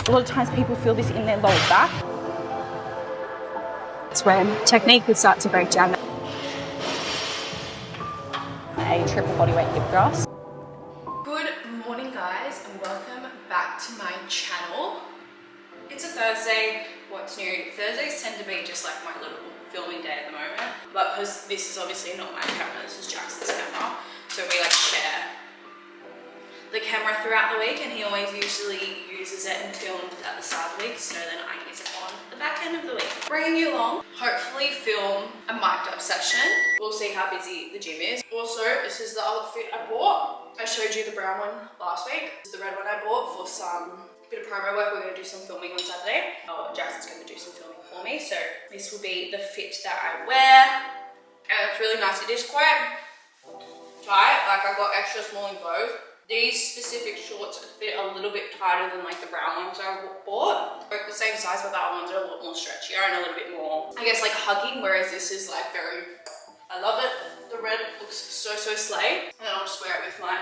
A lot of times people feel this in their lower back. It's when technique would start to break down. A triple bodyweight hip thrust. Good morning guys and welcome back to my channel. It's a Thursday. What's new? Thursdays tend to be just like my little filming day at the moment, but because this is obviously not my camera, this is Jackson's camera, so we like share the camera throughout the week, and he always usually uses it and films at the start of the week, so then I use it on the back end of the week. Bringing you along, hopefully film a mic'd up session. We'll see how busy the gym is. Also, this is the outfit I bought. I showed you the brown one last week. This is the red one I bought for some bit of promo work. We're going to do some filming on Saturday. Oh, Jackson's going to do some filming for me, so this will be the fit that I wear, and it's really nice. It is quite tight, like I got extra small in both. These specific shorts fit a little bit tighter than like the brown ones I bought. They're the same size, but the other ones are a lot more stretchier and a little bit more, I guess, like hugging, whereas this is like very, I love it. The red looks so slay. And then I'll just wear it with my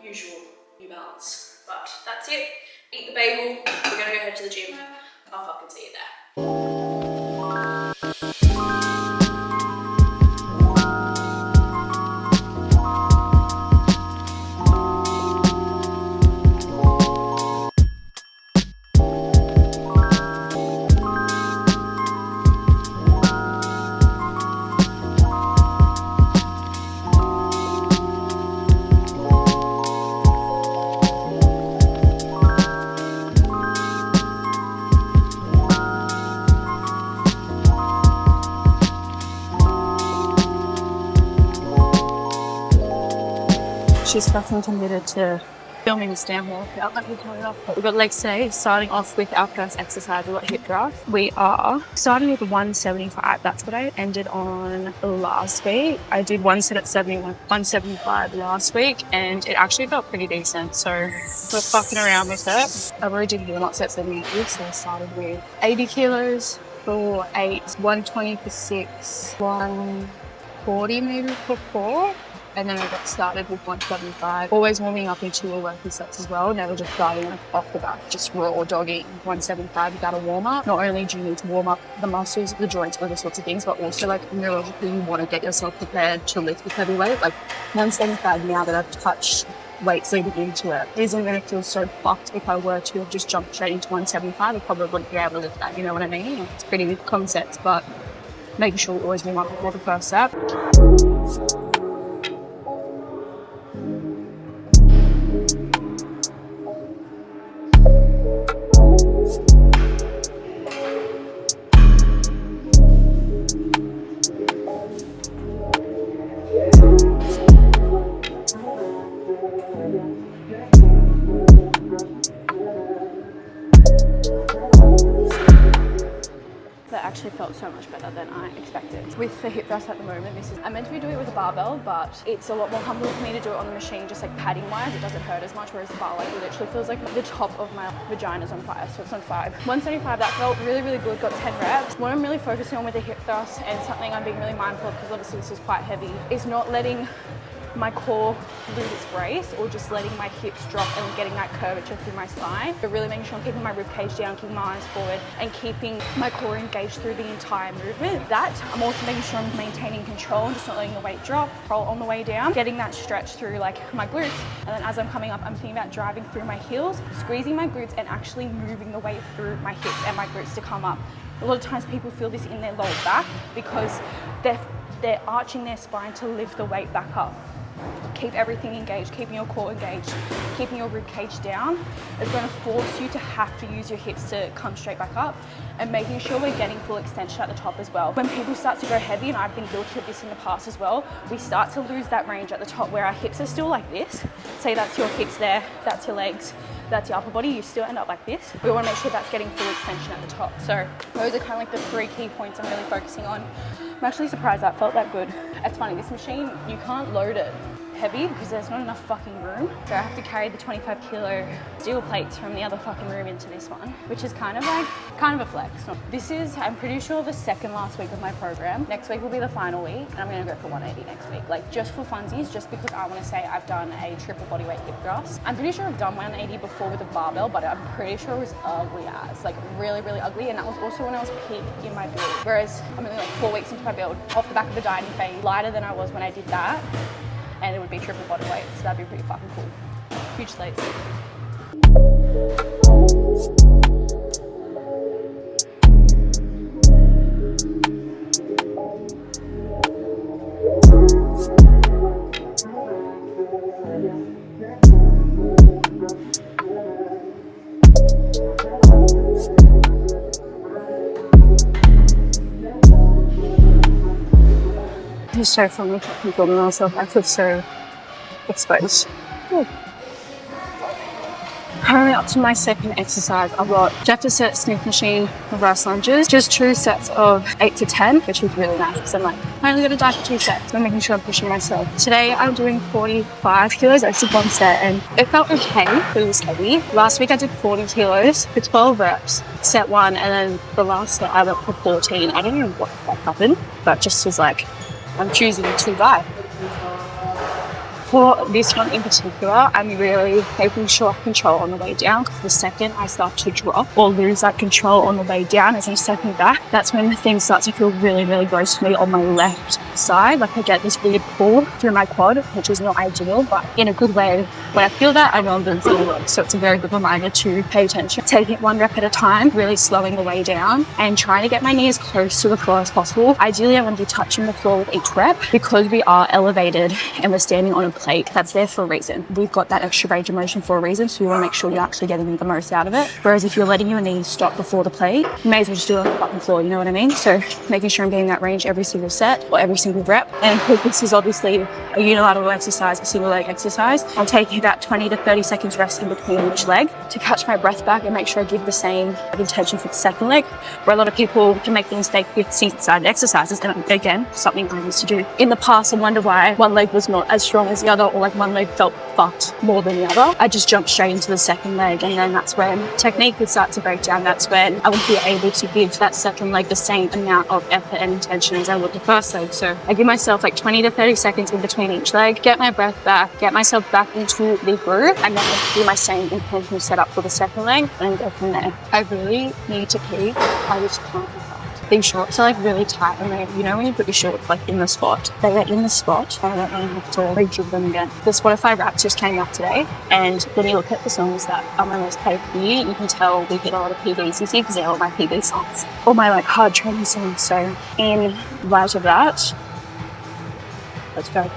usual New Balance. But that's it. Eat the bagel. We're gonna go head to the gym. I'll fucking see you there. She's fucking committed to filming this damn workout. Let me turn it off. We've got legs today, starting off with our first exercise. We've got hip thrust. We are starting with 175. That's what I ended on last week. I did one set at 175 last week, and it actually felt pretty decent. So we're fucking around with it. I've already did warm-up sets at the so I started with 80 kilos for 8, 120 for 6, 140 maybe for 4. And then I got started with 175. Always warming up in 2 or working sets as well. Never just starting off the bat, just raw dogging 175 without a warm up. Not only do you need to warm up the muscles, the joints, all those sorts of things, but also like neurologically you want to get yourself prepared to lift with heavy weight. Like 175 now that I've touched weights leading into it isn't going to feel so fucked. If I were to have just jumped straight into 175, I probably wouldn't be able to lift that, you know what I mean? It's pretty good concepts, but making sure we always warm up before the first set. Actually felt so much better than I expected. With the hip thrust at the moment, I'm meant to be doing it with a barbell, but it's a lot more comfortable for me to do it on the machine, just like padding wise. It doesn't hurt as much, whereas the bar like literally feels like the top of my vagina's on fire, so it's on 5. 175, that felt really good, got 10 reps. What I'm really focusing on with the hip thrust, and something I'm being really mindful of, because obviously this is quite heavy, is not letting my core lose its brace, or just letting my hips drop and getting that curvature through my spine, but really making sure I'm keeping my rib cage down, keeping my eyes forward, and keeping my core engaged through the entire movement. That I'm also making sure I'm maintaining control and just not letting the weight drop. Roll on the way down, getting that stretch through like my glutes, and then as I'm coming up, I'm thinking about driving through my heels, squeezing my glutes, and actually moving the weight through my hips and my glutes to come up. A lot of times people feel this in their lower back because they're arching their spine to lift the weight back up. Keep everything engaged, keeping your core engaged, keeping your rib cage down is going to force you to have to use your hips to come straight back up, and making sure we're getting full extension at the top as well. When people start to go heavy, and I've been guilty of this in the past as well, we start to lose that range at the top where our hips are still like this. Say that's your hips there, that's your legs, that's your upper body, you still end up like this. We want to make sure that's getting full extension at the top. So those are kind of like the 3 key points I'm really focusing on. I'm actually surprised that felt that good. It's funny, this machine, you can't load it heavy because there's not enough fucking room. So I have to carry the 25 kilo steel plates from the other fucking room into this one, which is kind of a flex. This is, I'm pretty sure, the second last week of my program. Next week will be the final week, and I'm gonna go for 180 next week. Like, just for funsies, just because I wanna say I've done a triple bodyweight hip thrust. I'm pretty sure I've done 180 before with a barbell, but I'm pretty sure it was ugly as, like really, really ugly. And that was also when I was peak in my build. Whereas I'm only like 4 weeks into my build, off the back of the dieting phase, lighter than I was when I did that. And it would be triple bodyweight, so that'd be pretty fucking cool. Huge slates. It's so funny fucking filming myself. I feel so exposed. Currently up to my second exercise. I've got Jeff to set Smith machine reverse lunges, just 2 sets of 8 to 10, which is really nice because I'm like, I only got to die for 2 sets. I'm making sure I'm pushing myself. Today I'm doing 45 kilos. I did 1 set and it felt okay, but it was heavy. Last week I did 40 kilos for 12 reps, set 1, and then the last set I went for 14. I don't know what that happened, but just was like, I'm choosing to die. For this one in particular, I'm really making sure I control on the way down, because the second I start to drop or lose that control on the way down as I'm stepping back, that's when things start to feel really, really gross for me on my left side. Like I get this weird pull through my quad, which is not ideal, but in a good way. When I feel that, I know I'm doing something wrong. So it's a very good reminder to pay attention. Taking it 1 rep at a time, really slowing the way down and trying to get my knee as close to the floor as possible. Ideally, I want to be touching the floor with each rep because we are elevated and we're standing on a plate. That's there for a reason. We've got that extra range of motion for a reason, so you want to make sure you're actually getting the most out of it. Whereas if you're letting your knees stop before the plate, you may as well just do it on the fucking floor, you know what I mean? So making sure I'm getting that range every single set or every single rep. And because this is obviously a unilateral exercise, a single leg exercise, I'm taking about 20 to 30 seconds rest in between each leg to catch my breath back and make sure I give the same intention for the second leg, where a lot of people can make the mistake with single-sided exercises. And again, something I used to do in the past and wonder why one leg was not as strong as the other, or like one leg felt fucked more than the other. I just jumped straight into the second leg, and then that's when technique would start to break down. That's when I would be able to give that second leg the same amount of effort and intention as I would the first leg. So I give myself like 20 to 30 seconds in between each leg, get my breath back, get myself back into the groove, and then do my same intentional setup for the second leg and go from there. I really need to keep my these shorts are like really tight, and you know when you put your shorts like in the spot, they are in the spot. I don't really have to rejig them again. The Spotify Wrapped just came out today, and when you look at the songs that are my most played for the year, you can tell we hit a lot of PBs this year because they're all my PB songs, all my like hard training songs. So in light of that, let's go.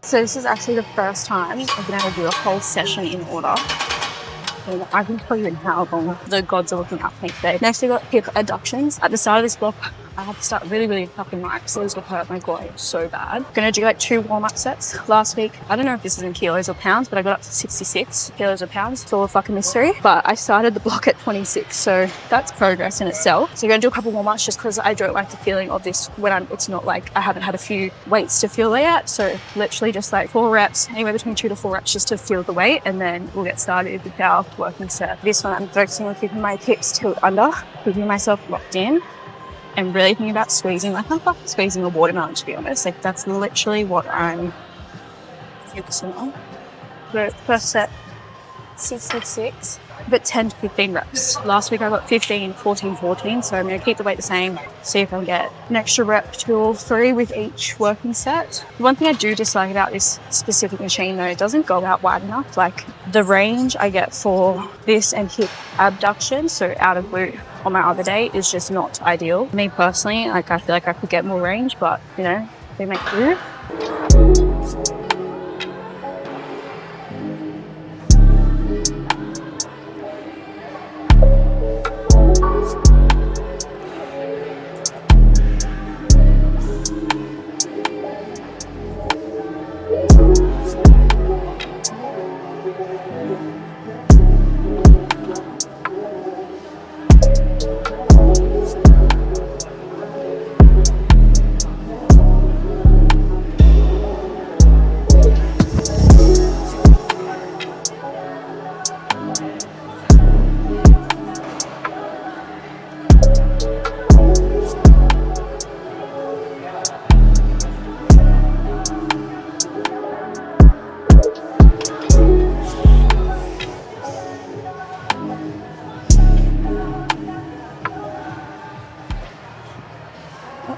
So this is actually the first time I've been able to do a whole session in order. And I can tell you how long the gods are looking out for me today. Next we've got hip adductions. At the start of this block, I had to start really fucking light because those will hurt my quad so bad. Gonna do like 2 warm-up sets last week. I don't know if this is in kilos or pounds, but I got up to 66 kilos or pounds. It's all a fucking mystery. But I started the block at 26, so that's progress in itself. So I'm gonna do a couple warm-ups just because I don't like the feeling of this when it's not like I haven't had a few weights to feel it yet. So literally just like 4 reps, anywhere between 2 to 4 reps just to feel the weight, and then we'll get started with our working set. This one I'm focusing on keeping my hips tilt under, keeping myself locked in, and really thinking about squeezing. Like I'm fucking squeezing a watermelon, to be honest. Like that's literally what I'm focusing on. The first set, 6 but 10 to 15 reps. Last week I got 15, 14, 14, so I'm going to keep the weight the same, see if I can get an extra rep, 2 or 3 with each working set. One thing I do dislike about this specific machine though, it doesn't go out wide enough. Like the range I get for this and hip abduction, so out of glute on my other day, is just not ideal. Me personally, like I feel like I could get more range, but you know, they make do.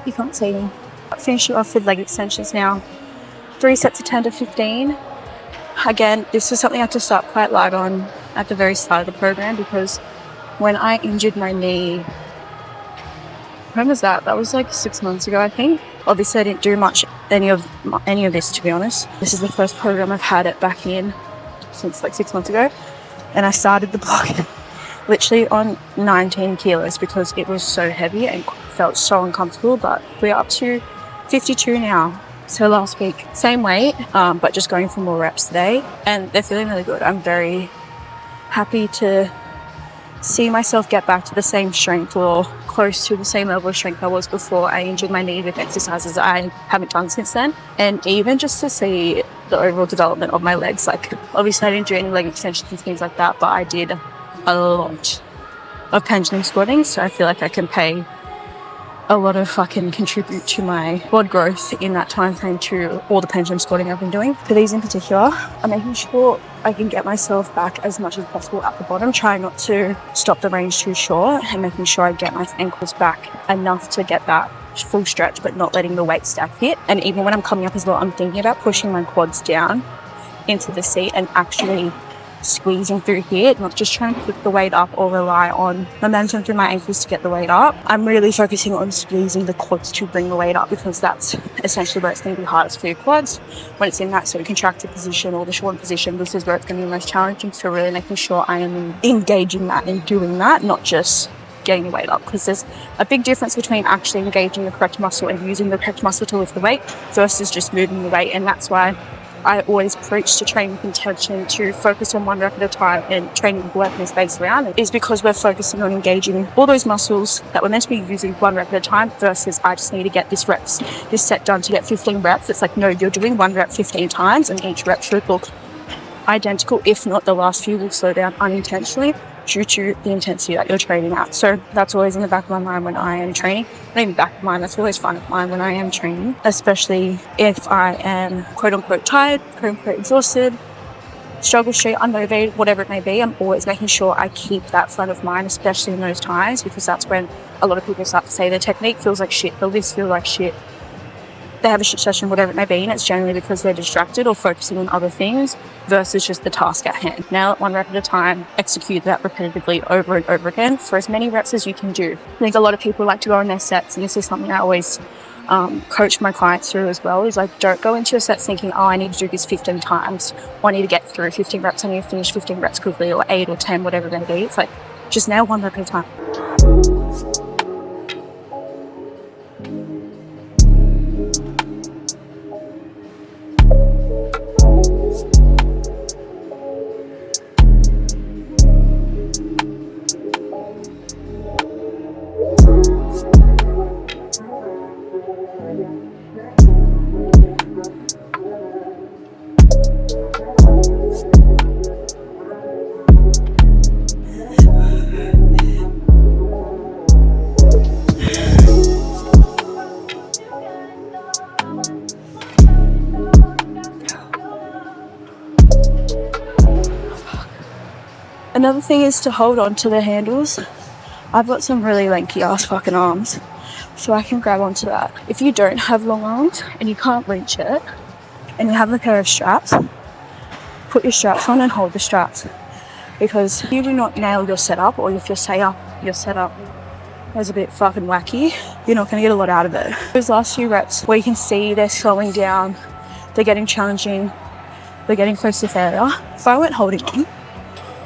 You can't see me. Finishing off with leg extensions now. 3 sets of 10 to 15. Again, this was something I had to start quite light on at the very start of the program because when I injured my knee, when was that? That was like 6 months ago, I think. Obviously, I didn't do much any of this, to be honest. This is the first program I've had it back in since like 6 months ago, and I started the block literally on 19 kilos because it was so heavy and felt so uncomfortable. But we're up to 52 now. So last week, same weight, but just going for more reps today, and they're feeling really good. I'm very happy to see myself get back to the same strength or close to the same level of strength I was before I injured my knee with exercises I haven't done since then. And even just to see the overall development of my legs, like obviously I didn't do any leg extensions and things like that, but I did a lot of pendulum squatting, so I feel like I can pay a lot of fucking contribute to my quad growth in that time frame to all the pendulum squatting I've been doing. For these in particular, I'm making sure I can get myself back as much as possible at the bottom, trying not to stop the range too short, and making sure I get my ankles back enough to get that full stretch, but not letting the weight stack hit. And even when I'm coming up as well, I'm thinking about pushing my quads down into the seat and actually squeezing through here, not just trying to put the weight up or rely on momentum through my ankles to get the weight up. I'm really focusing on squeezing the quads to bring the weight up because that's essentially where it's going to be hardest for your quads. When it's in that sort of contracted position or the short position, this is where it's going to be most challenging. So really making sure I am engaging that and doing that, not just getting the weight up, because there's a big difference between actually engaging the correct muscle and using the correct muscle to lift the weight versus just moving the weight. And that's why I always preach to train with intention, to focus on one rep at a time, and training working is based around it, is because we're focusing on engaging all those muscles that we're meant to be using one rep at a time versus I just need to get this set done to get 15 reps. It's like, no, you're doing 1 rep 15 times and each rep should look identical. If not, the last few will slow down unintentionally due to the intensity that you're training at. So that's always in the back of my mind when I am training. Not even back of mind, that's always front of mind when I am training, especially if I am quote unquote tired, quote unquote exhausted, struggle street, unmotivated, whatever it may be. I'm always making sure I keep that front of mind, especially in those times, because that's when a lot of people start to say their technique feels like shit, the lifts feel like shit, they have a shit session, whatever it may be, and it's generally because they're distracted or focusing on other things versus just the task at hand. Nail it 1 rep at a time, execute that repetitively over and over again for as many reps as you can do. I think a lot of people like to go on their sets, and this is something I always coach my clients through as well, is like, don't go into your sets thinking, oh, I need to do this 15 times, or I need to get through 15 reps, I need to finish 15 reps quickly, or 8 or 10, whatever it may be. It's like, just nail 1 rep at a time. Another thing is to hold on to the handles. I've got some really lanky ass fucking arms, so I can grab onto that. If you don't have long arms and you can't reach it and you have a pair of straps, put your straps on and hold the straps, because if you do not nail your setup, or if your setup is a bit fucking wacky, you're not going to get a lot out of it. Those last few reps where you can see they're slowing down, they're getting challenging, they're getting close to failure. If I weren't holding on,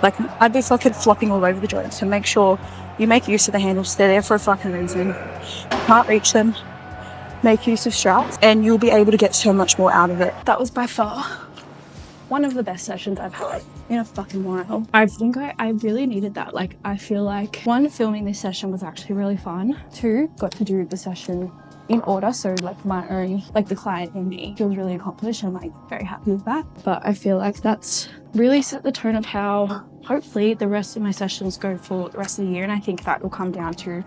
like, I'd be fucking flopping all over the joint. So make sure you make use of the handles. They're there for a fucking reason. You can't reach them, make use of straps, and you'll be able to get so much more out of it. That was by far one of the best sessions I've had in a fucking while. I think I really needed that. Like, I feel like, one, filming this session was actually really fun. Two, got to do the session in order, so like my own, like the client and me feels really accomplished. I'm like very happy with that. But I feel like that's really set the tone of how hopefully the rest of my sessions go for the rest of the year. And I think that will come down to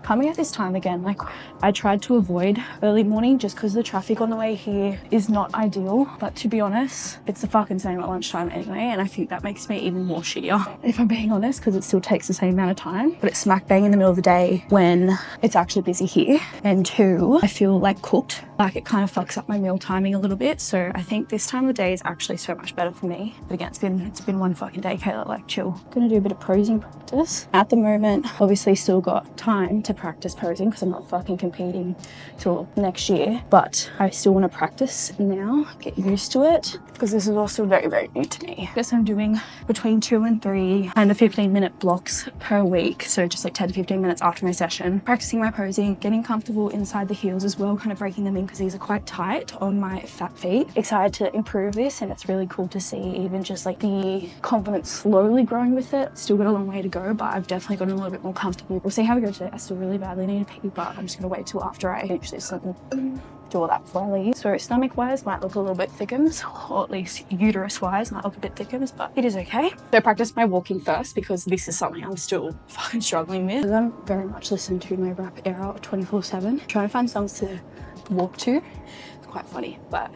coming at this time again. Like, I tried to avoid early morning just because the traffic on the way here is not ideal. But to be honest, it's the fucking same at lunchtime anyway, and I think that makes me even more shittier, if I'm being honest, because it still takes the same amount of time. But it's smack bang in the middle of the day when it's actually busy here. And two, I feel like cooked. Like, it kind of fucks up my meal timing a little bit. So I think this time of the day is actually so much better for me. But again, it's been one fucking day, Kayla, like chill. Gonna do a bit of posing practice. At the moment, obviously still got time to practice posing because I'm not fucking competing till next year, but I still want to practice now, get used to it, because this is also very, very new to me. I guess I'm doing between 2 and 3 kind of 15-minute blocks per week, so just like 10 to 15 minutes after my session, practicing my posing, getting comfortable inside the heels as well, kind of breaking them in because these are quite tight on my fat feet. Excited to improve this, and it's really cool to see even just like the confidence slowly growing with it. Still got a long way to go, but I've definitely gotten a little bit more comfortable. We'll see how we go today. I still really badly need a pee, but I'm just gonna wait till after I finish this and do all that before I leave. So stomach wise might look a little bit thickums, or at least uterus wise might look a bit thickums, but it is okay. So I practice my walking first because this is something I'm still fucking struggling with. I'm very much listening to my rap era 24/7, trying to find songs to walk to. It's quite funny, but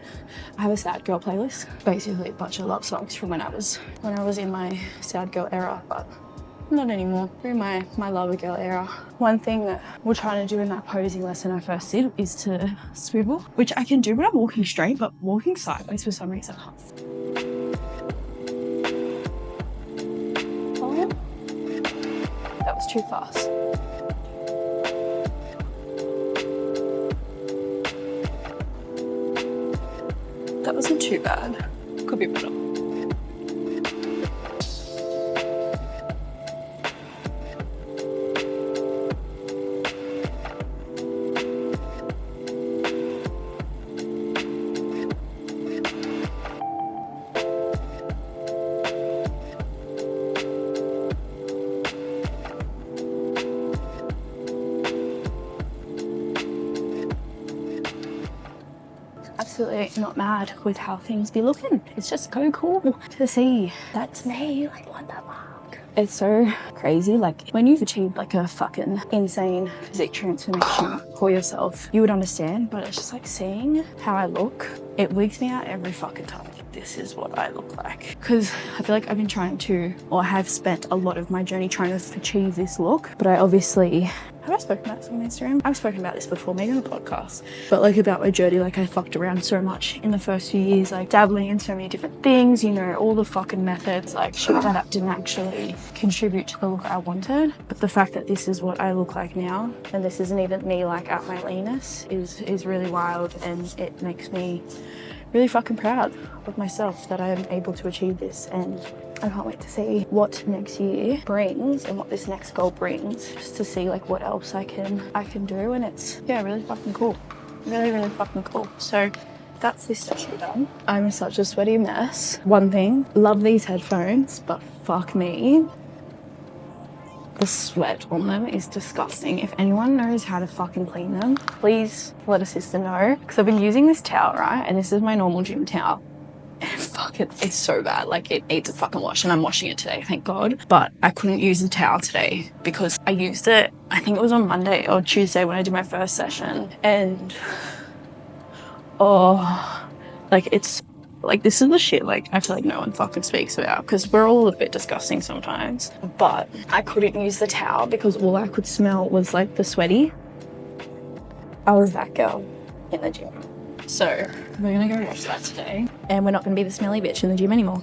I have a sad girl playlist, basically a bunch of love songs from when I was in my sad girl era, but not anymore. Through my lover girl era. One thing that we're trying to do in that posing lesson I first did is to swivel, which I can do when I'm walking straight, but walking sideways for some reason I can't. Oh, that was too fast. That wasn't too bad. Could be better. Absolutely not mad with how things be looking. It's just so cool to see. That's me, like, what the fuck? It's so crazy. Like, when you've achieved like a fucking insane physique transformation for yourself, you would understand, but it's just like seeing how I look, it wigs me out every fucking time. This is what I look like. Because I feel like I've been trying to, or have spent a lot of my journey trying to achieve this look, but I obviously, have I spoken about this on Instagram? I've spoken about this before, maybe on the podcast, but like about my journey, like I fucked around so much in the first few years, like dabbling in so many different things, you know, all the fucking methods, like shit that didn't actually contribute to the look I wanted. But the fact that this is what I look like now, and this isn't even me like at my leanest, is really wild, and it makes me really fucking proud of myself that I am able to achieve this, and I can't wait to see what next year brings and what this next goal brings, just to see like what else I can do, and it's, yeah, really fucking cool. Really, really fucking cool. So that's this session done. I'm such a sweaty mess. One thing, love these headphones, but fuck me, the sweat on them is disgusting. If anyone knows how to fucking clean them, please let a sister know, because I've been using this towel, right? And this is my normal gym towel. And fucking, it's so bad. Like, it needs a fucking wash, and I'm washing it today, thank God. But I couldn't use the towel today because I used it, I think it was on Monday or Tuesday when I did my first session. And, oh, like, it's Like, this is the shit, like, I feel like no one fucking speaks about, because we're all a bit disgusting sometimes. But I couldn't use the towel because all I could smell was, like, the sweaty. I was that girl in the gym. So, we're gonna go watch that today. And we're not gonna be the smelly bitch in the gym anymore.